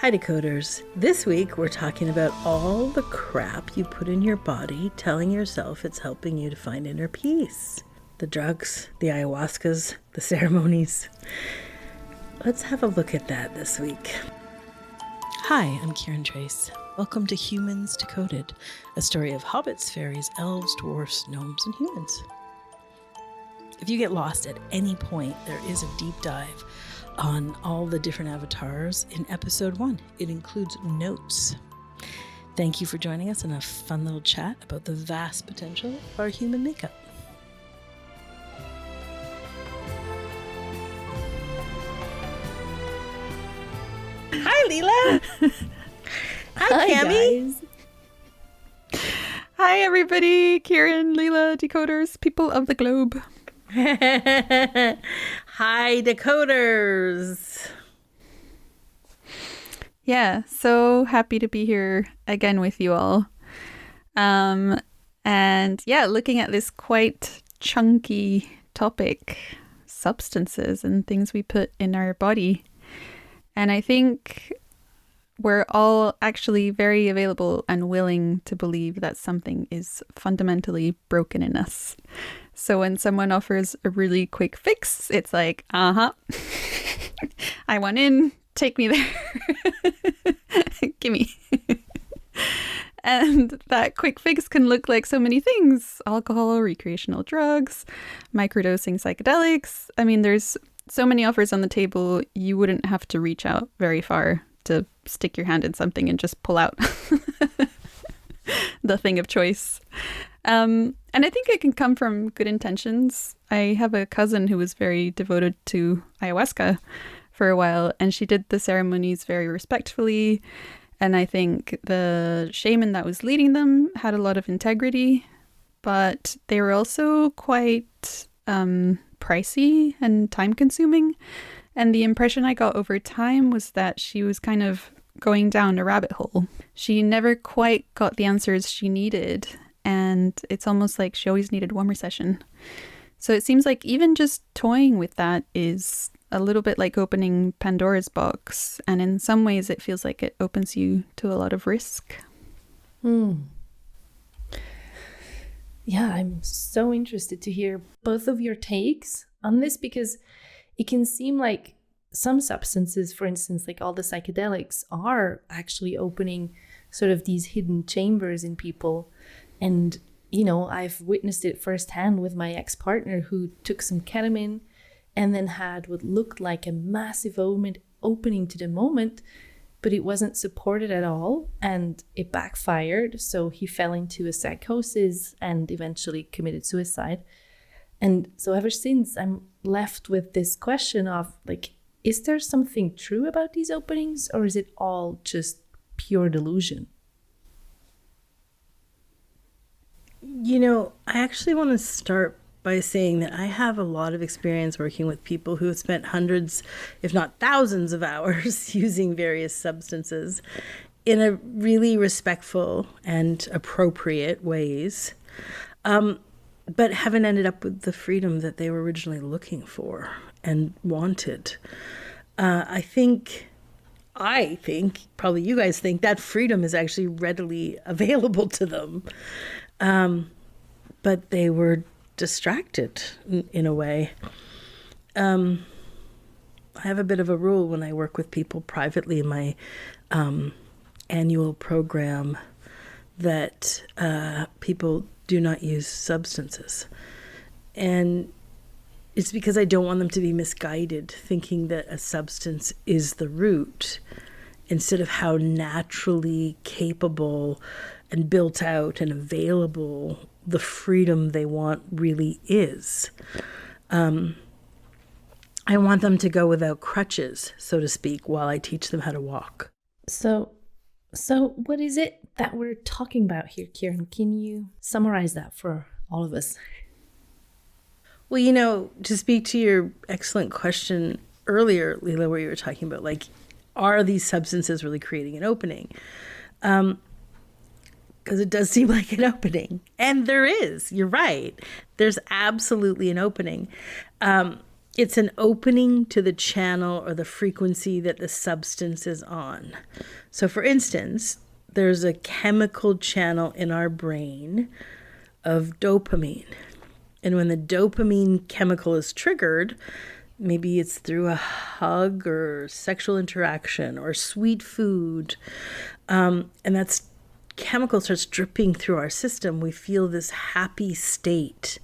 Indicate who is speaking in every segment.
Speaker 1: Hi Decoders. This week we're talking about all the crap you put in your body telling yourself it's helping you to find inner peace. The drugs, the ayahuascas, the ceremonies. Let's have a look at that this week. Hi, I'm Kiran Trace. Welcome to Humans Decoded, a story of hobbits, fairies, elves, dwarfs, gnomes, and humans. If you get lost at any point, there is a deep dive on all the different avatars in episode 1. It includes notes. Thank you for joining us in a fun little chat about the vast potential of our human makeup. Hi, Leela. Hi, Cami.
Speaker 2: Guys. Hi, everybody. Kiran, Leela, Decoders, people of the globe.
Speaker 1: Hi, Decoders.
Speaker 2: Yeah, so happy to be here again with you all. And yeah, looking at this quite chunky topic, substances and things we put in our body. And I think we're all actually very available and willing to believe that something is fundamentally broken in us. So when someone offers a really quick fix, it's like, I want in, take me there, gimme. And that quick fix can look like so many things: alcohol, recreational drugs, microdosing psychedelics. I mean, there's so many offers on the table, you wouldn't have to reach out very far to stick your hand in something and just pull out the thing of choice. And I think it can come from good intentions. I have a cousin who was very devoted to ayahuasca for a while, and she did the ceremonies very respectfully. And I think the shaman that was leading them had a lot of integrity, but they were also quite pricey and time consuming. And the impression I got over time was that she was kind of going down a rabbit hole. She never quite got the answers she needed. And it's almost like she always needed one more session. So it seems like even just toying with that is a little bit like opening Pandora's box. And in some ways, it feels like it opens you to a lot of risk.
Speaker 3: Yeah, I'm so interested to hear both of your takes on this, because it can seem like some substances, for instance, like all the psychedelics, are actually opening sort of these hidden chambers in people. And, you know, I've witnessed it firsthand with my ex-partner who took some ketamine and then had what looked like a massive opening to the moment, but it wasn't supported at all and it backfired. So he fell into a psychosis and eventually committed suicide. And so ever since, I'm left with this question of, like, is there something true about these openings, or is it all just pure delusion?
Speaker 1: You know, I actually want to start by saying that I have a lot of experience working with people who have spent hundreds, if not thousands of hours using various substances in a really respectful and appropriate ways, but haven't ended up with the freedom that they were originally looking for and wanted. I think, probably you guys think, that freedom is actually readily available to them. But they were distracted in a way. I have a bit of a rule when I work with people privately in my annual program that people do not use substances. And it's because I don't want them to be misguided, thinking that a substance is the root, instead of how naturally capable and built out and available the freedom they want really is. I want them to go without crutches, so to speak, while I teach them how to walk.
Speaker 3: So what is it that we're talking about here, Kiran? Can you summarize that for all of us?
Speaker 1: Well, you know, to speak to your excellent question earlier, Leela, where you were talking about, like, are these substances really creating an opening? Because it does seem like an opening. And there is. You're right. There's absolutely an opening. It's an opening to the channel or the frequency that the substance is on. So for instance, there's a chemical channel in our brain of dopamine. And when the dopamine chemical is triggered, maybe it's through a hug or sexual interaction or sweet food, and that's chemical starts dripping through our system, we feel this happy state.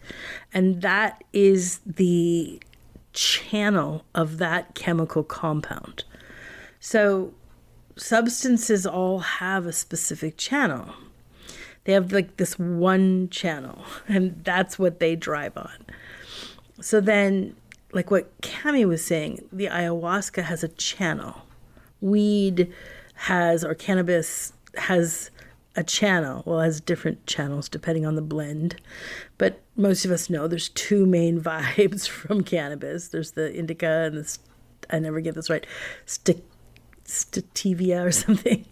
Speaker 1: And that is the channel of that chemical compound. So substances all have a specific channel. They have like this one channel, and that's what they drive on. So then, like what Cami was saying, the ayahuasca has a channel. Weed has, or cannabis has a channel. Well, it has different channels depending on the blend. But most of us know there's two main vibes from cannabis. There's the indica and the, I never get this right, sativa or something.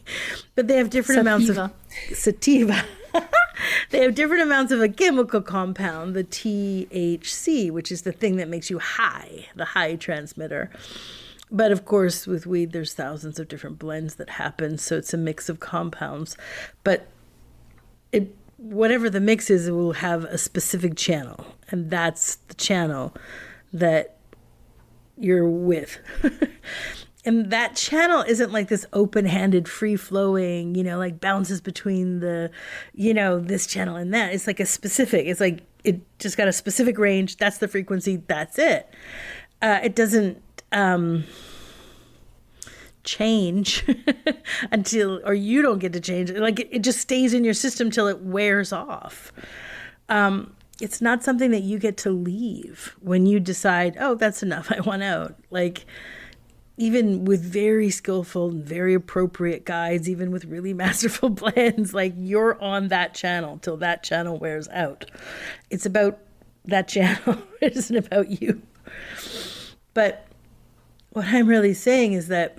Speaker 1: But they have different amounts of sativa. They have different amounts of a chemical compound, the THC, which is the thing that makes you high, the high transmitter. But of course, with weed, there's thousands of different blends that happen, so it's a mix of compounds. But whatever the mix is, it will have a specific channel, and that's the channel that you're with. And that channel isn't like this open-handed, free-flowing, like bounces between the, this channel and that. It's like a specific, it's like it just got a specific range. That's the frequency. That's it. It doesn't change until, or you don't get to change it. Like it just stays in your system till it wears off. It's not something that you get to leave when you decide, oh, that's enough. I want out. Like, even with very skillful and very appropriate guides, even with really masterful blends, like you're on that channel till that channel wears out. It's about that channel. It isn't about you. But what I'm really saying is that,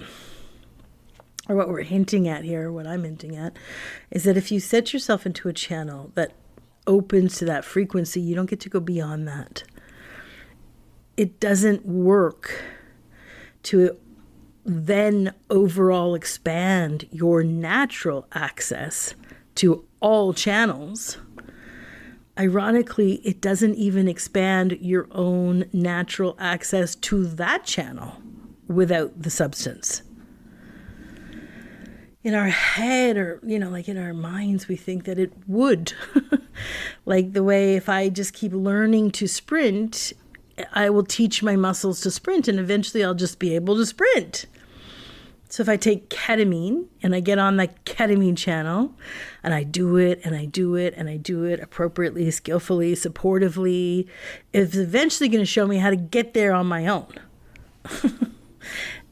Speaker 1: or what we're hinting at here, what I'm hinting at, is that if you set yourself into a channel that opens to that frequency, you don't get to go beyond that. It doesn't work to then overall expand your natural access to all channels. Ironically, it doesn't even expand your own natural access to that channel without the substance. In our head, or, like in our minds, we think that it would. Like the way if I just keep learning to sprint, I will teach my muscles to sprint, and eventually I'll just be able to sprint. So if I take ketamine and I get on the ketamine channel and I do it and I do it and I do it appropriately, skillfully, supportively, it's eventually going to show me how to get there on my own.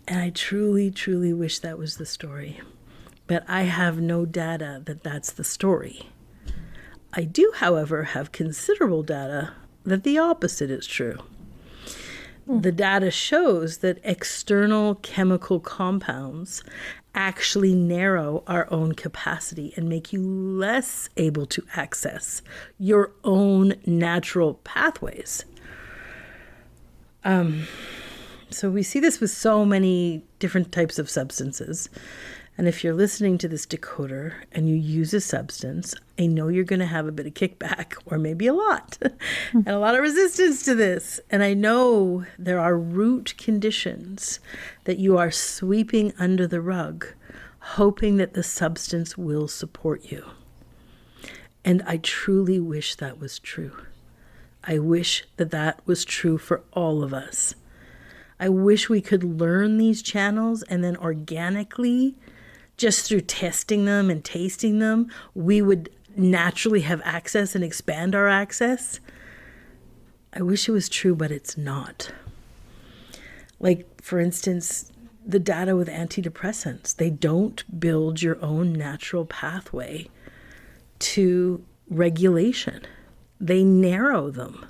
Speaker 1: And I truly, truly wish that was the story. But I have no data that that's the story. I do, however, have considerable data that the opposite is true. The data shows that external chemical compounds actually narrow our own capacity and make you less able to access your own natural pathways. So we see this with so many different types of substances. And if you're listening to this decoder and you use a substance, I know you're going to have a bit of kickback, or maybe a lot, and a lot of resistance to this. And I know there are root conditions that you are sweeping under the rug, hoping that the substance will support you. And I truly wish that was true. I wish that that was true for all of us. I wish we could learn these channels and then organically, just through testing them and tasting them, we would naturally have access and expand our access. I wish it was true, but it's not. Like, for instance, the data with antidepressants, they don't build your own natural pathway to regulation. They narrow them.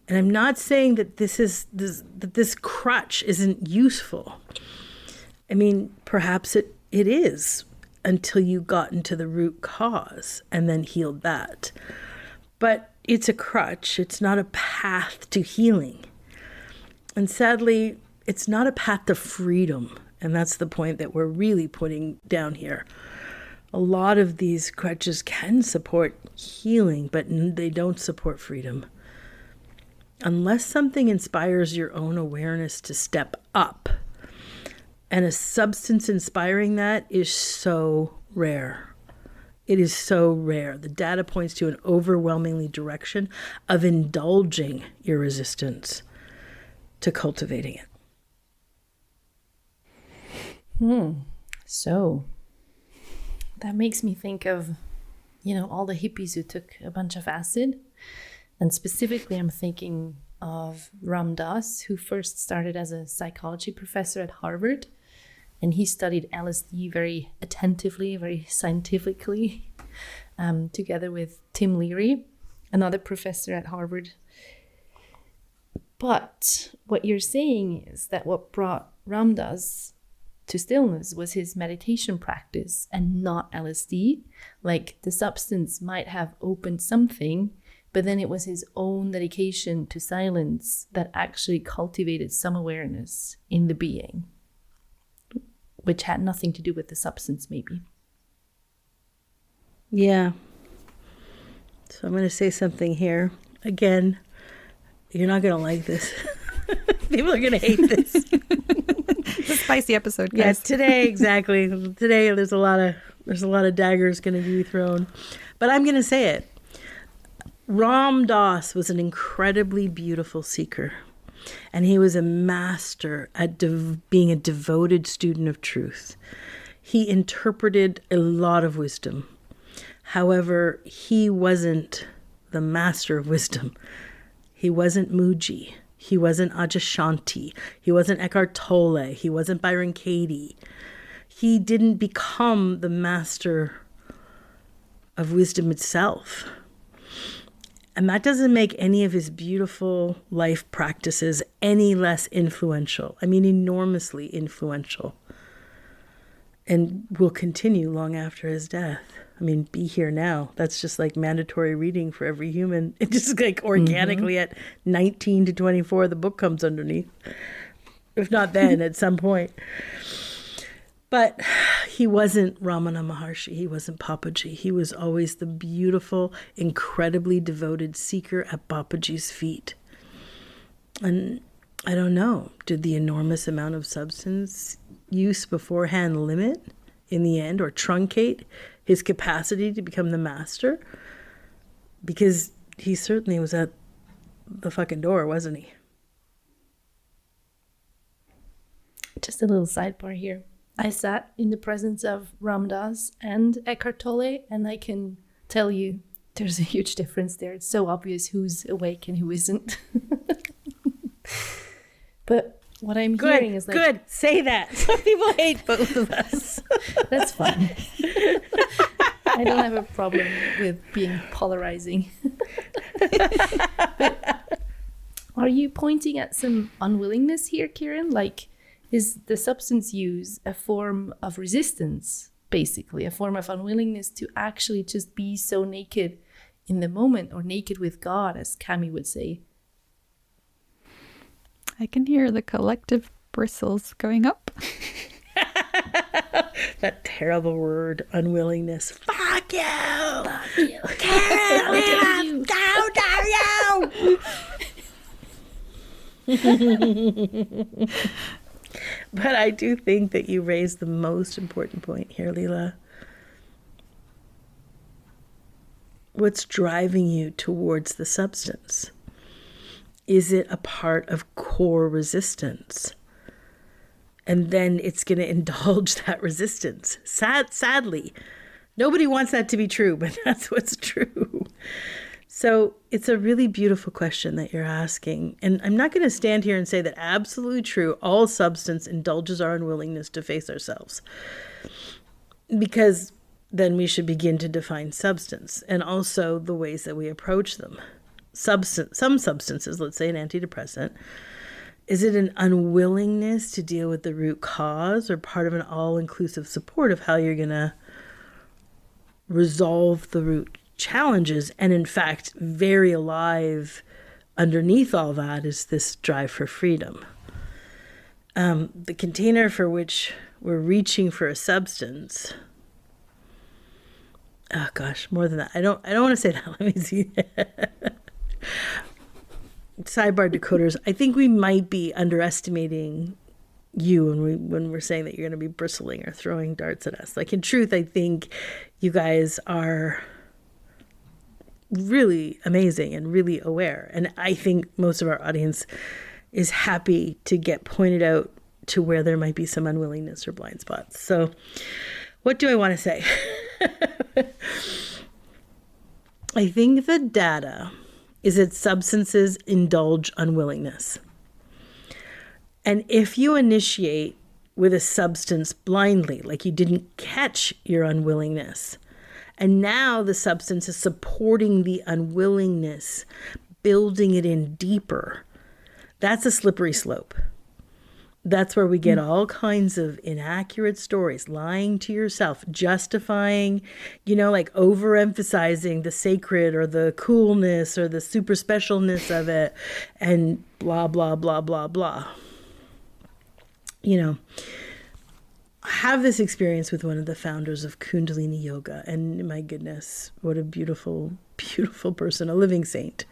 Speaker 1: And I'm not saying that this crutch isn't useful. I mean, perhaps it is until you got into the root cause and then healed that. But it's a crutch. It's not a path to healing. And sadly, it's not a path to freedom. And that's the point that we're really putting down here. A lot of these crutches can support healing, but they don't support freedom. Unless something inspires your own awareness to step up. And a substance inspiring that is so rare. It is so rare. The data points to an overwhelmingly direction of indulging your resistance to cultivating it.
Speaker 3: So that makes me think of, all the hippies who took a bunch of acid. And specifically, I'm thinking of Ram Dass, who first started as a psychology professor at Harvard. And he studied LSD very attentively, very scientifically, together with Tim Leary, another professor at Harvard. But what you're saying is that what brought Ram Dass to stillness was his meditation practice and not LSD. Like the substance might have opened something, but then it was his own dedication to silence that actually cultivated some awareness in the being, which had nothing to do with the substance, maybe.
Speaker 1: Yeah. So I'm going to say something here. Again, you're not going to like this. People are going to hate this.
Speaker 2: It's a spicy episode, guys.
Speaker 1: Yes, today, exactly. Today, there's a lot of daggers going to be thrown. But I'm going to say it. Ram Dass was an incredibly beautiful seeker. And he was a master at being a devoted student of truth. He interpreted a lot of wisdom. However, he wasn't the master of wisdom. He wasn't Muji. He wasn't Adyashanti. He wasn't Eckhart Tolle. He wasn't Byron Katie. He didn't become the master of wisdom itself. And that doesn't make any of his beautiful life practices any less influential. I mean, enormously influential. And will continue long after his death. I mean, Be Here Now. That's just like mandatory reading for every human. It just like organically at 19 to 24, the book comes underneath. If not then, at some point. But he wasn't Ramana Maharshi. He wasn't Papaji. He was always the beautiful, incredibly devoted seeker at Papaji's feet. And I don't know, did the enormous amount of substance use beforehand limit in the end or truncate his capacity to become the master? Because he certainly was at the fucking door, wasn't he?
Speaker 3: Just a little sidebar here. I sat in the presence of Ram Dass and Eckhart Tolle, and I can tell you there's a huge difference there. It's so obvious who's awake and who isn't. But what I'm hearing is like...
Speaker 1: Good, say that. Some people hate both of us.
Speaker 3: That's fine. I don't have a problem with being polarizing. But are you pointing at some unwillingness here, Kiran? Like, is the substance use a form of resistance, basically, a form of unwillingness to actually just be so naked in the moment, or naked with God, as Cami would say?
Speaker 2: I can hear the collective bristles going up.
Speaker 1: That terrible word, unwillingness. Fuck you!
Speaker 3: Fuck you!
Speaker 1: Kiran, how dare you! But I do think that you raised the most important point here, Leela. What's driving you towards the substance? Is it a part of core resistance? And then it's going to indulge that resistance. Sadly, nobody wants that to be true, but that's what's true. So it's a really beautiful question that you're asking. And I'm not going to stand here and say that absolutely true, all substance indulges our unwillingness to face ourselves. Because then we should begin to define substance and also the ways that we approach them. Some substances, let's say an antidepressant, is it an unwillingness to deal with the root cause or part of an all-inclusive support of how you're going to resolve the root challenges and, in fact, very alive underneath all that is this drive for freedom. The container for which we're reaching for a substance. Oh gosh, more than that. I don't want to say that. Let me see. Sidebar decoders. I think we might be underestimating you when we're saying that you're going to be bristling or throwing darts at us. Like, in truth, I think you guys are really amazing and really aware. And I think most of our audience is happy to get pointed out to where there might be some unwillingness or blind spots. So what do I want to say? I think the data is that substances indulge unwillingness. And if you initiate with a substance blindly, like you didn't catch your unwillingness, and now the substance is supporting the unwillingness, building it in deeper, that's a slippery slope. That's where we get all kinds of inaccurate stories, lying to yourself, justifying, like overemphasizing the sacred or the coolness or the super specialness of it, and blah, blah, blah, blah, blah. I have this experience with one of the founders of Kundalini Yoga, and my goodness, what a beautiful, beautiful person, a living saint.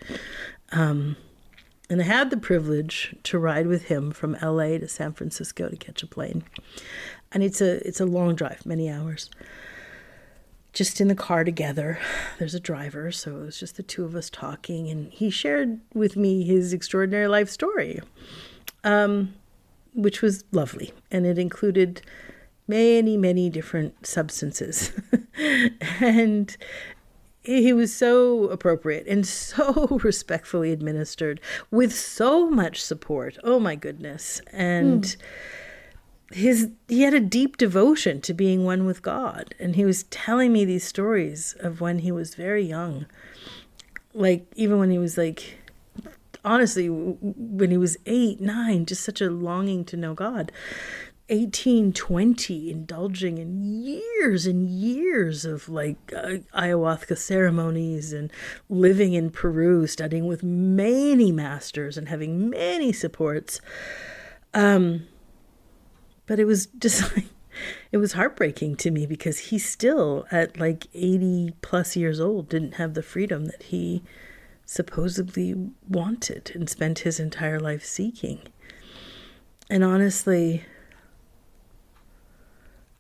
Speaker 1: And I had the privilege to ride with him from LA to San Francisco to catch a plane. And it's a long drive, many hours. Just in the car together. There's a driver, so it was just the two of us talking. And he shared with me his extraordinary life story, which was lovely. And it included many, many different substances. And he was so appropriate and so respectfully administered with so much support. Oh my goodness. And he had a deep devotion to being one with God. And he was telling me these stories of when he was very young. Like, even when he was honestly, when he was 8, 9, just such a longing to know God. 18, 20, indulging in years and years of ayahuasca ceremonies and living in Peru, studying with many masters and having many supports. But it was just it was heartbreaking to me, because he still at 80 plus years old didn't have the freedom that he supposedly wanted and spent his entire life seeking. And honestly,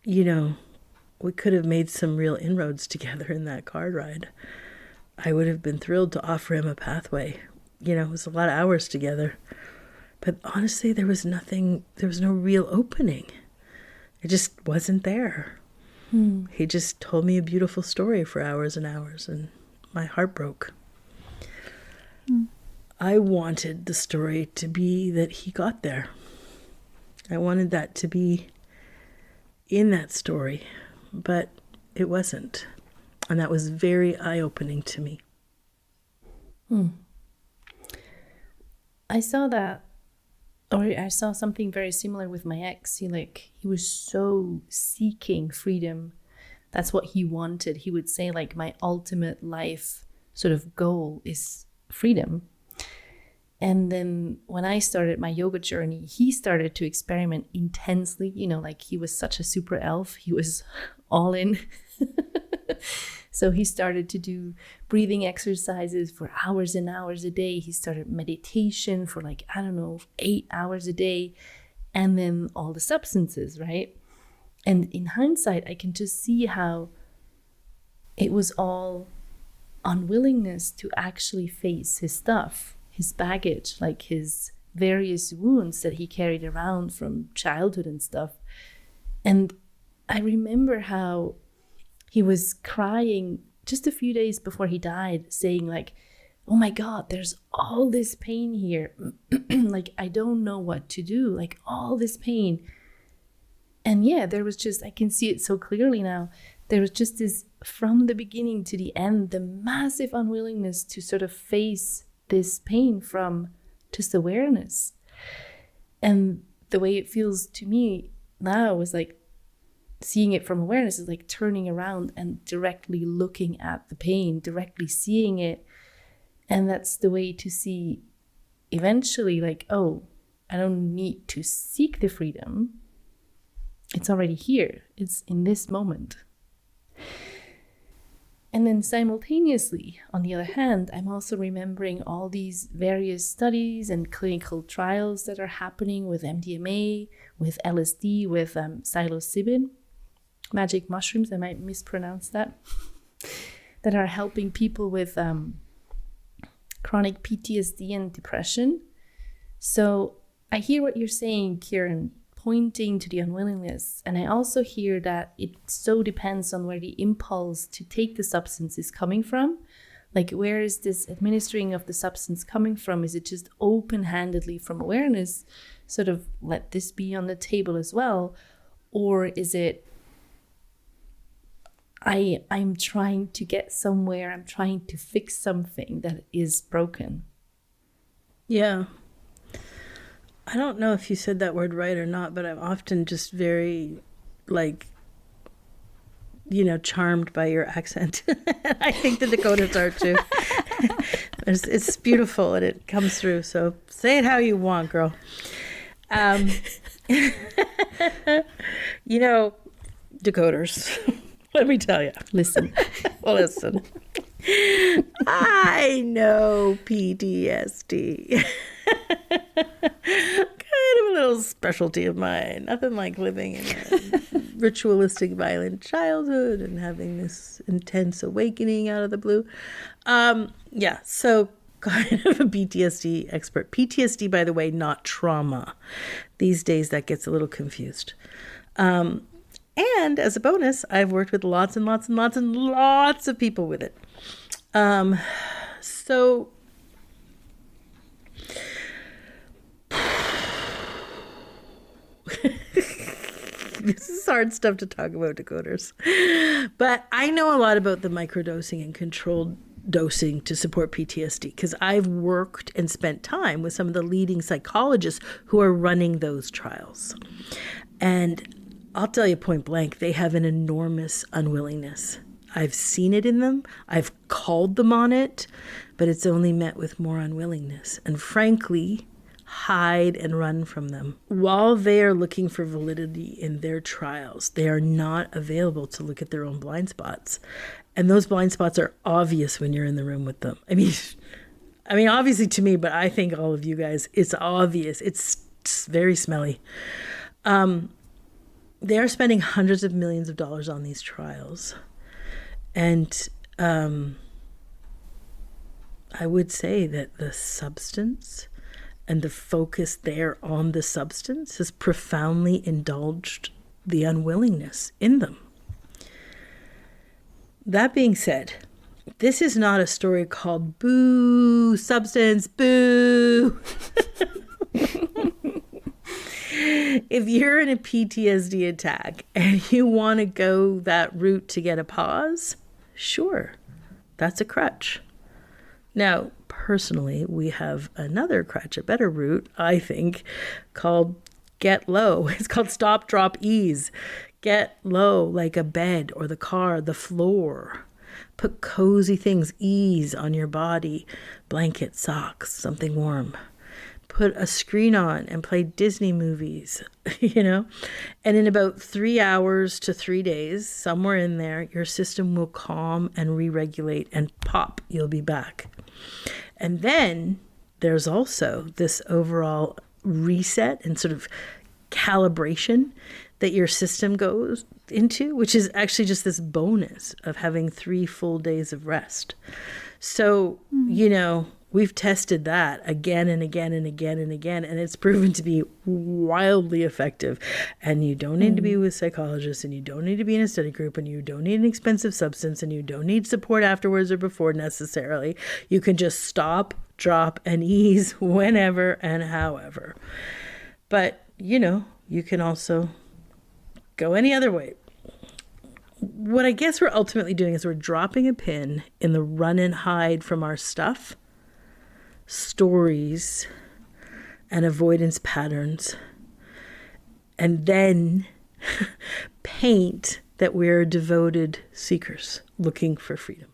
Speaker 1: we could have made some real inroads together in that car ride. I would have been thrilled to offer him a pathway. It was a lot of hours together. But honestly, there was no real opening. It just wasn't there. He just told me a beautiful story for hours and hours, and my heart broke. I wanted the story to be that he got there. I wanted that to be in that story, but it wasn't. And that was very eye-opening to me.
Speaker 3: I saw something very similar with my ex. He was so seeking freedom. That's what he wanted. He would say, my ultimate life sort of goal is freedom. And then when I started my yoga journey, he started to experiment intensely. He was such a super elf. He was all in. So he started to do breathing exercises for hours and hours a day. He started meditation for 8 hours a day. And then all the substances, right? And in hindsight, I can just see how it was all unwillingness to actually face his stuff. His baggage, his various wounds that he carried around from childhood and stuff. And I remember how he was crying just a few days before he died, saying oh my God, there's all this pain here. I don't know what to do, all this pain. And yeah, there was just, I can see it so clearly now. There was just this, from the beginning to the end, the massive unwillingness to sort of face this pain from just awareness. And the way it feels to me now is seeing it from awareness is turning around and directly looking at the pain, directly seeing it. And that's the way to see eventually like, oh, I don't need to seek the freedom. It's already here. It's in this moment. And then simultaneously, on the other hand, I'm also remembering all these various studies and clinical trials that are happening with MDMA, with LSD, with psilocybin, magic mushrooms, I might mispronounce that, that are helping people with chronic PTSD and depression. So I hear what you're saying, Kiran, pointing to the unwillingness. And I also hear that it so depends on where the impulse to take the substance is coming from. Like, where is this administering of the substance coming from? Is it just open-handedly from awareness, sort of let this be on the table as well? Or is it, I'm trying to get somewhere, I'm trying to fix something that is broken?
Speaker 1: Yeah. I don't know if you said that word right or not, but I'm often just very, like, charmed by your accent. I think the Decoders are too. It's beautiful and it comes through. So say it how you want, girl. Decoders. Let me tell you.
Speaker 3: Listen.
Speaker 1: Listen. I know PTSD. Kind of a little specialty of mine. Nothing like living in a ritualistic, violent childhood and having this intense awakening out of the blue. So kind of a PTSD expert. PTSD, by the way, not trauma. These days that gets a little confused. And as a bonus, I've worked with lots and lots and lots and lots of people with it. So this is hard stuff to talk about, Decoders. But I know a lot about the microdosing and controlled dosing to support PTSD because I've worked and spent time with some of the leading psychologists who are running those trials. And I'll tell you point blank, they have an enormous unwillingness. I've seen it in them. I've called them on it, but it's only met with more unwillingness. And frankly, hide and run from them. While they are looking for validity in their trials, they are not available to look at their own blind spots. And those blind spots are obvious when you're in the room with them. I mean, obviously to me, but I think all of you guys, it's obvious. It's very smelly. They are spending hundreds of millions of dollars on these trials. And I would say that the substance and the focus there on the substance has profoundly indulged the unwillingness in them. That being said, this is not a story called Boo, Substance, Boo. If you're in a PTSD attack and you want to go that route to get a pause, sure, that's a crutch. Now, personally, we have another crutch, a better route, I think, called get low. It's called stop, drop, ease. Get low, like a bed or the car, the floor. Put cozy things, ease on your body, blanket, socks, something warm. Put a screen on and play Disney movies, And in about 3 hours to 3 days, somewhere in there, your system will calm and re-regulate and pop, you'll be back. And then there's also this overall reset and sort of calibration that your system goes into, which is actually just this bonus of having 3 full days of rest. So, we've tested that again and again and again and again, and it's proven to be wildly effective. And you don't need to be with psychologists, and you don't need to be in a study group, and you don't need an expensive substance, and you don't need support afterwards or before necessarily. You can just stop, drop, and ease whenever and however. But, you can also go any other way. What I guess we're ultimately doing is we're dropping a pin in the run and hide from our stuff, stories, and avoidance patterns, and then paint that we're devoted seekers looking for freedom.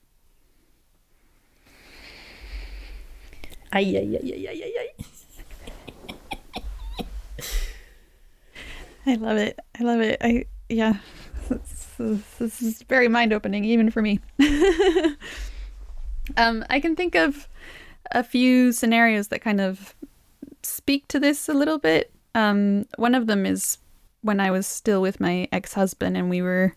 Speaker 3: Ay, ay, ay, ay, ay, ay, ay.
Speaker 2: I love it. I love it. Yeah, this is very mind-opening, even for me. I can think of a few scenarios that kind of speak to this a little bit. One of them is when I was still with my ex-husband, and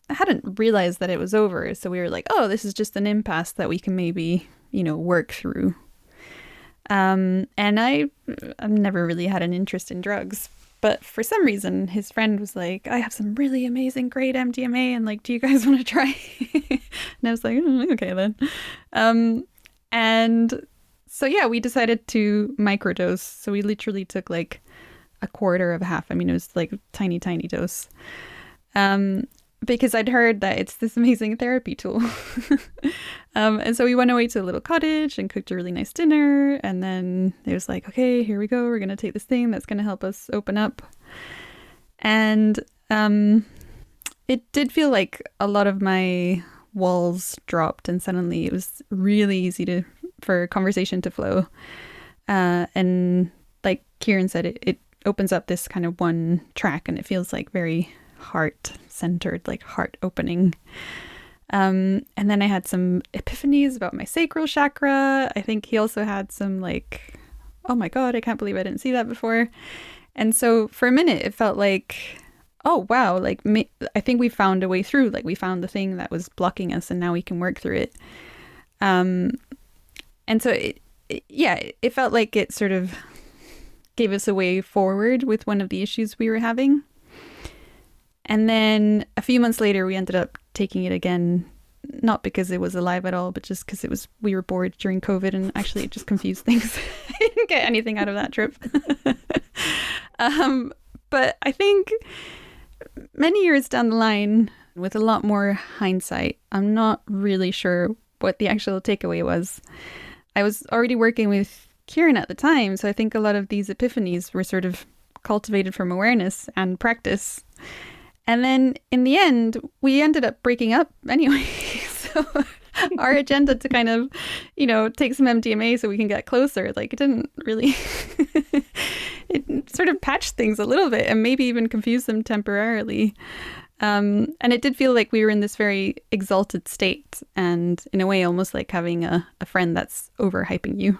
Speaker 2: I hadn't realized that it was over. So we were like, oh, this is just an impasse that we can maybe, work through. And I've never really had an interest in drugs. But for some reason, his friend was like, I have some really amazing, great MDMA. And like, do you guys want to try? And I was like, okay, then. And so, yeah, we decided to microdose. So we literally took like a quarter of a half. I mean, it was like a tiny, tiny dose. Because I'd heard that it's this amazing therapy tool. And so we went away to a little cottage and cooked a really nice dinner. And then it was like, okay, here we go. We're going to take this thing that's going to help us open up. And it did feel like a lot of my walls dropped, and suddenly it was really easy for conversation to flow. And like Kiran said, it opens up this kind of one track, and it feels like very heart-centered, like heart-opening. And then I had some epiphanies about my sacral chakra. I think he also had some like, oh my God, I can't believe I didn't see that before. And so for a minute, it felt like, oh wow, like I think we found a way through. Like we found the thing that was blocking us, and now we can work through it. And so it felt like it sort of gave us a way forward with one of the issues we were having. And then a few months later, we ended up taking it again, not because it was alive at all, but just because we were bored during COVID, and actually it just confused things. I didn't get anything out of that trip. But I think many years down the line, with a lot more hindsight, I'm not really sure what the actual takeaway was. I was already working with Kiran at the time, so I think a lot of these epiphanies were sort of cultivated from awareness and practice. And then in the end, we ended up breaking up anyway. So our agenda to kind of, take some MDMA so we can get closer, like it didn't really, it sort of patched things a little bit and maybe even confused them temporarily. And it did feel like we were in this very exalted state, and in a way almost like having a friend that's overhyping you.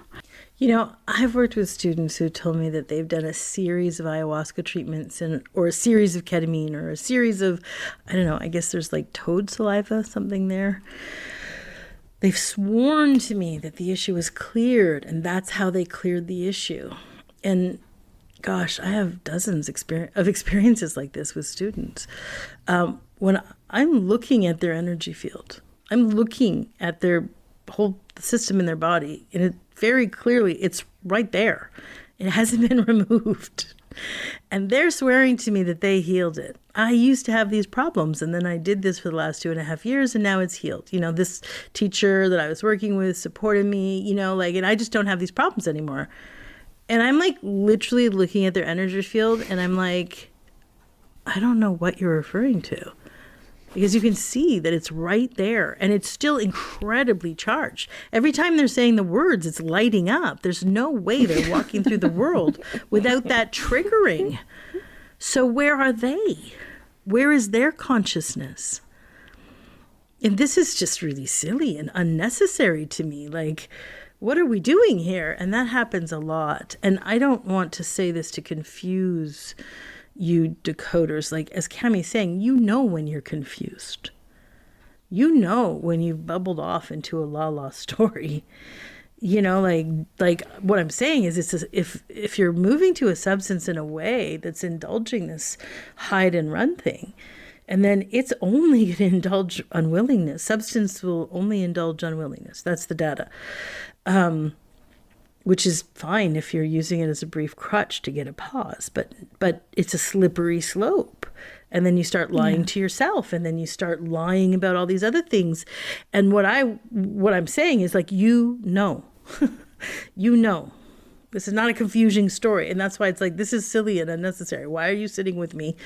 Speaker 1: I've worked with students who told me that they've done a series of ayahuasca treatments or a series of ketamine or a series of, I don't know, I guess there's like toad saliva, something there. They've sworn to me that the issue was cleared, and that's how they cleared the issue. And gosh, I have dozens of experiences like this with students. When I'm looking at their energy field, I'm looking at their whole system in their body, and it very clearly, it's right there. It hasn't been removed. And they're swearing to me that they healed it. I used to have these problems, and then I did this for the last 2.5 years, and now it's healed. This teacher that I was working with supported me, and I just don't have these problems anymore. And I'm like literally looking at their energy field, and I'm like, I don't know what you're referring to. Because you can see that it's right there, and it's still incredibly charged. Every time they're saying the words, it's lighting up. There's no way they're walking through the world without that triggering. So where are they? Where is their consciousness? And this is just really silly and unnecessary to me. Like, what are we doing here? And that happens a lot. And I don't want to say this to confuse you decoders. Like, as Cami's saying, when you're confused. When you've bubbled off into a la story. Like what I'm saying is, if you're moving to a substance in a way that's indulging this hide and run thing, and then it's only going to indulge unwillingness. Substance will only indulge unwillingness. That's the data. Which is fine if you're using it as a brief crutch to get a pause, but it's a slippery slope. And then you start lying to yourself, and then you start lying about all these other things. And what I'm saying is, like, this is not a confusing story. And that's why it's like, this is silly and unnecessary. Why are you sitting with me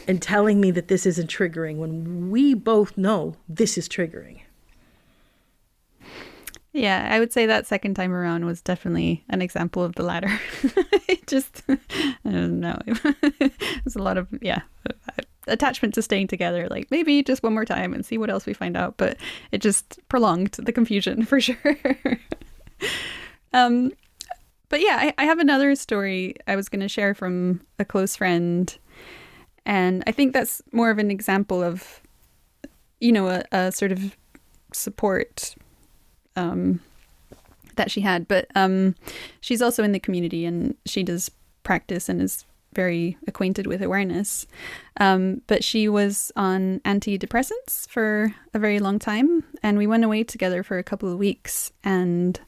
Speaker 1: and telling me that this isn't triggering when we both know this is triggering?
Speaker 2: Yeah, I would say that second time around was definitely an example of the latter. It just, I don't know. There's a lot of, attachment to staying together. Like maybe just one more time and see what else we find out. But it just prolonged the confusion for sure. But yeah, I have another story I was going to share from a close friend. And I think that's more of an example of, a sort of support that she had. But she's also in the community and she does practice and is very acquainted with awareness. But she was on antidepressants for a very long time. And we went away together for a couple of weeks and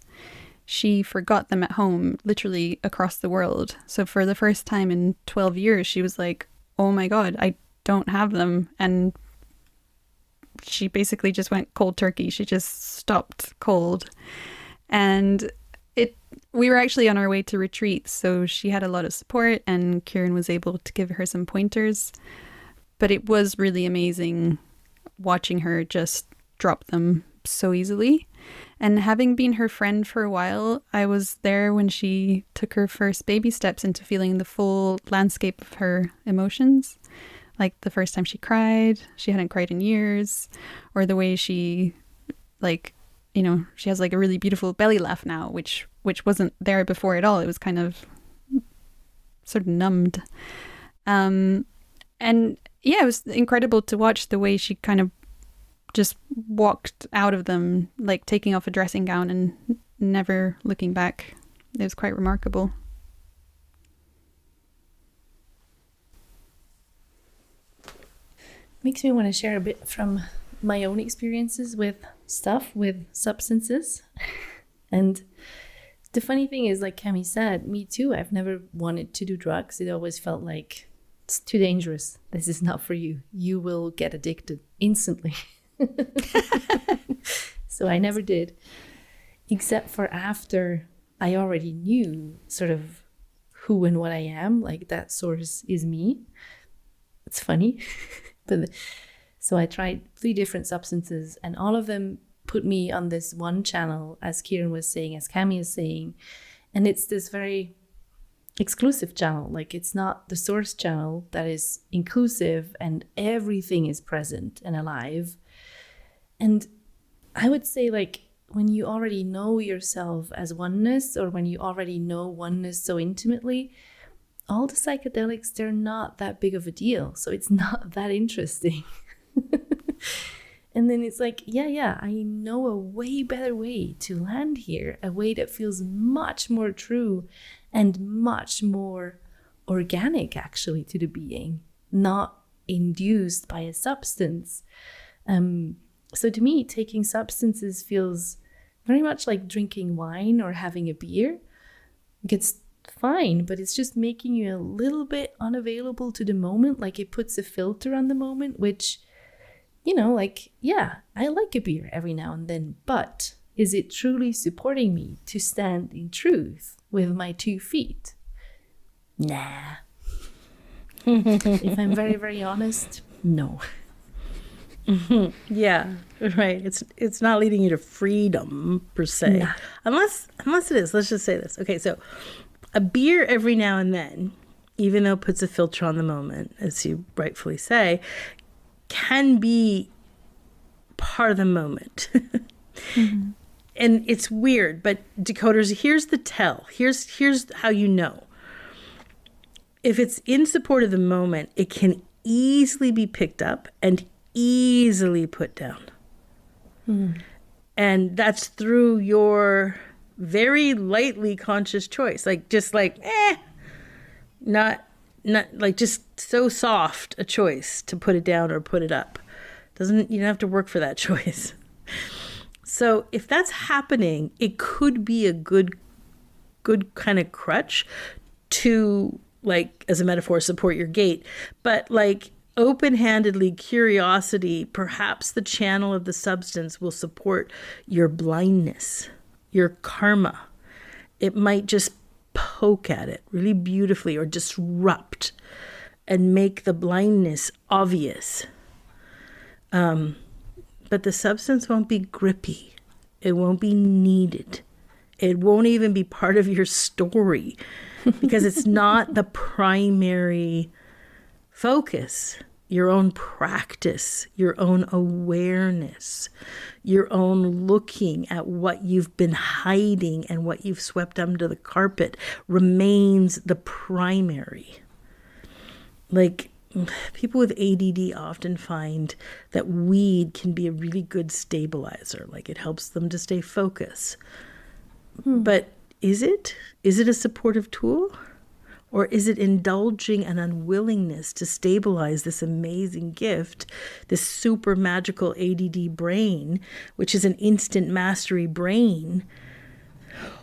Speaker 2: she forgot them at home, literally across the world. So for the first time in 12 years, she was like, oh my God, I don't have them. And she basically just went cold turkey. She just stopped cold. And we were actually on our way to retreat, so she had a lot of support and Kiran was able to give her some pointers. But it was really amazing watching her just drop them so easily. And having been her friend for a while, I was there when she took her first baby steps into feeling the full landscape of her emotions. Like the first time she cried, she hadn't cried in years, or the way she, she has like a really beautiful belly laugh now, which wasn't there before at all. It was kind of sort of numbed. And yeah, it was incredible to watch the way she kind of just walked out of them, like taking off a dressing gown and never looking back. It was quite remarkable.
Speaker 3: Makes me want to share a bit from my own experiences with substances. And the funny thing is, like Cami said, me too, I've never wanted to do drugs. It always felt like it's too dangerous. This is not for you. You will get addicted instantly. So I never did, except for after I already knew sort of who and what I am, like that source is me. It's funny. But so I tried 3 different substances and all of them put me on this one channel, as Kiran was saying, as Cami is saying. And it's this very exclusive channel. Like it's not the source channel that is inclusive and everything is present and alive. And I would say, like, when you already know yourself as oneness, or when you already know oneness so intimately, all the psychedelics, they're not that big of a deal. So it's not that interesting. And then it's like, yeah, I know a way better way to land here, a way that feels much more true and much more organic, actually, to the being, not induced by a substance. So to me, taking substances feels very much like drinking wine or having a beer. It's fine, but it's just making you a little bit unavailable to the moment. Like it puts a filter on the moment, which, I like a beer every now and then, but is it truly supporting me to stand in truth with my 2 feet? Nah. If I'm very, very honest, no.
Speaker 1: Yeah, right. It's not leading you to freedom per se. Nah. Unless it is. Let's just say this. Okay, so a beer every now and then, even though it puts a filter on the moment, as you rightfully say, can be part of the moment. Mm-hmm. And it's weird, but decoders, here's the tell. Here's how you know. If it's in support of the moment, it can easily be picked up and easily put down. And that's through your very lightly conscious choice. Not like just so soft a choice to put it down or put it up. You don't have to work for that choice. So if that's happening, it could be a good kind of crutch to, like, as a metaphor, support your gait. But like open-handedly curiosity, perhaps the channel of the substance will support your blindness, your karma. It might just poke at it really beautifully or disrupt and make the blindness obvious. But the substance won't be grippy. It won't be needed. It won't even be part of your story because it's not the primary focus. Your own practice, your own awareness, your own looking at what you've been hiding and what you've swept under the carpet remains the primary. Like, people with ADD often find that weed can be a really good stabilizer. Like, it helps them to stay focused. But is it? Is it a supportive tool? Or is it indulging an unwillingness to stabilize this amazing gift, this super magical ADD brain, which is an instant mastery brain?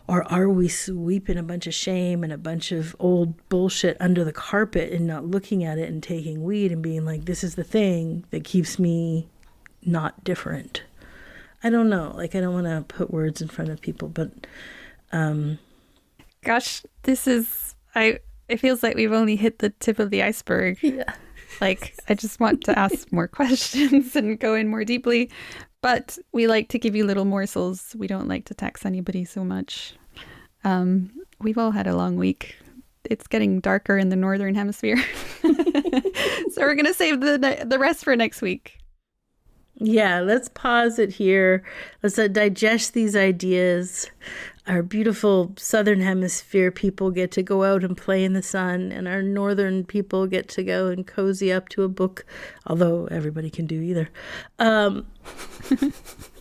Speaker 1: Or are we sweeping a bunch of shame and a bunch of old bullshit under the carpet and not looking at it and taking weed and being like, this is the thing that keeps me not different? I don't know. Like, I don't want to put words in front of people, but
Speaker 2: gosh, it feels like we've only hit the tip of the iceberg.
Speaker 3: Yeah.
Speaker 2: Like, I just want to ask more questions and go in more deeply. But we like to give you little morsels. We don't like to tax anybody so much. We've all had a long week. It's getting darker in the northern hemisphere. So we're going to save the rest for next week.
Speaker 1: Yeah, let's pause it here. Let's digest these ideas. Our beautiful southern hemisphere people get to go out and play in the sun, and our northern people get to go and cozy up to a book, although everybody can do either.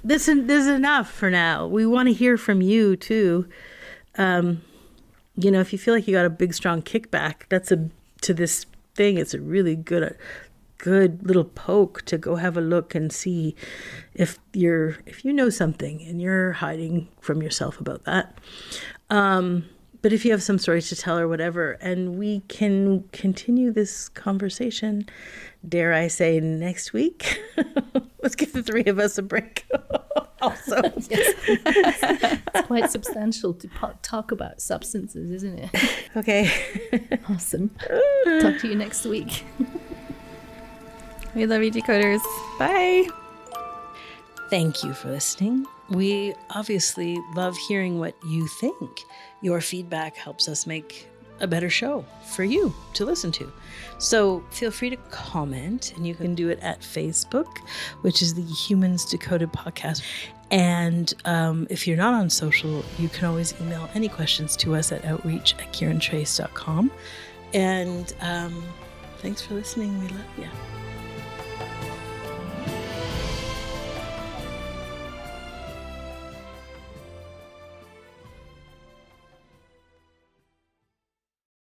Speaker 1: This is enough for now. We want to hear from you too. If you feel like you got a big strong kickback, to this thing, it's a really good little poke to go have a look and see if you know something and you're hiding from yourself about that. But if you have some stories to tell or whatever, and we can continue this conversation, dare I say, next week. Let's give the three of us a break. Also,
Speaker 3: yes. It's quite substantial to talk about substances, isn't it?
Speaker 1: Okay.
Speaker 3: Awesome. Talk to you next week.
Speaker 2: We love you, Decoders. Bye.
Speaker 1: Thank you for listening. We obviously love hearing what you think. Your feedback helps us make a better show for you to listen to. So feel free to comment, and you can do it at Facebook, which is the Humans Decoded podcast. And if you're not on social, you can always email any questions to us at outreach@kirantrace.com. And thanks for listening. We love you.